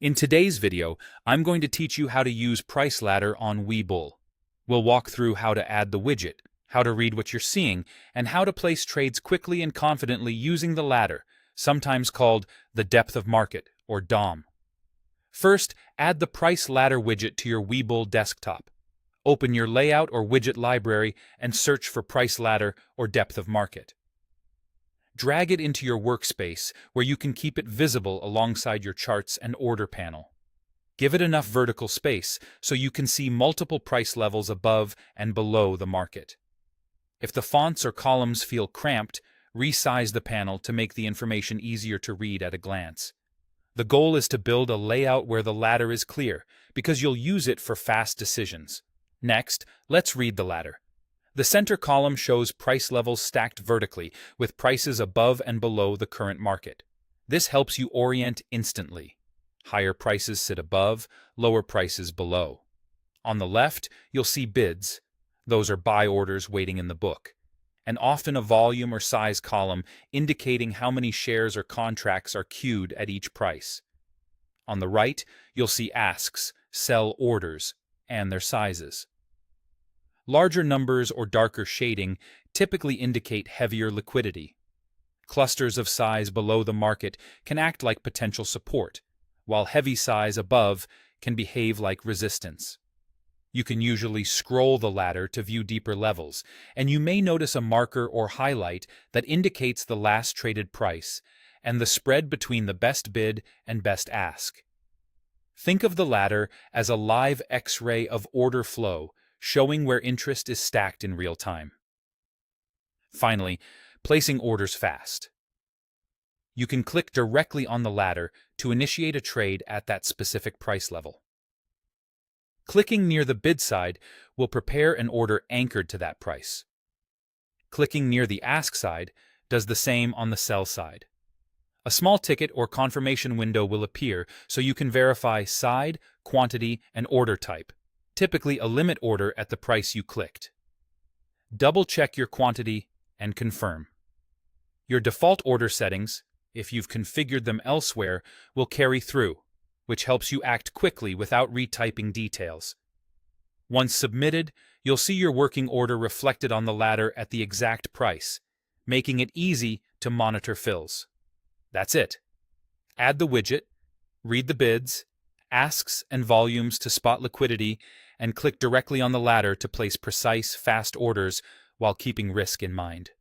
In today's video, I'm going to teach you how to use Price Ladder on Webull. We'll walk through how to add the widget, how to read what you're seeing, and how to place trades quickly and confidently using the ladder, sometimes called the depth of market, or DOM. First, add the Price Ladder widget to your Webull desktop. Open your layout or widget library and search for Price Ladder or depth of market. Drag it into your workspace where you can keep it visible alongside your charts and order panel. Give it enough vertical space so you can see multiple price levels above and below the market. If the fonts or columns feel cramped, resize the panel to make the information easier to read at a glance. The goal is to build a layout where the ladder is clear, because you'll use it for fast decisions. Next, let's read the ladder. The center column shows price levels stacked vertically, with prices above and below the current market. This helps you orient instantly. Higher prices sit above, lower prices below. On the left, you'll see bids. Those are buy orders waiting in the book, and often a volume or size column indicating how many shares or contracts are queued at each price. On the right, you'll see asks, sell orders, and their sizes. Larger numbers or darker shading typically indicate heavier liquidity. Clusters of size below the market can act like potential support, while heavy size above can behave like resistance. You can usually scroll the ladder to view deeper levels, and you may notice a marker or highlight that indicates the last traded price and the spread between the best bid and best ask. Think of the ladder as a live X-ray of order flow, showing where interest is stacked in real time. Finally, placing orders fast. You can click directly on the ladder to initiate a trade at that specific price level. Clicking near the bid side will prepare an order anchored to that price. Clicking near the ask side does the same on the sell side. A small ticket or confirmation window will appear so you can verify side, quantity, and order type, typically a limit order at the price you clicked. Double-check your quantity and confirm. Your default order settings, if you've configured them elsewhere, will carry through, which helps you act quickly without retyping details. Once submitted, you'll see your working order reflected on the ladder at the exact price, making it easy to monitor fills. That's it. Add the widget, read the bids, asks and volumes to spot liquidity, and click directly on the ladder to place precise, fast orders while keeping risk in mind.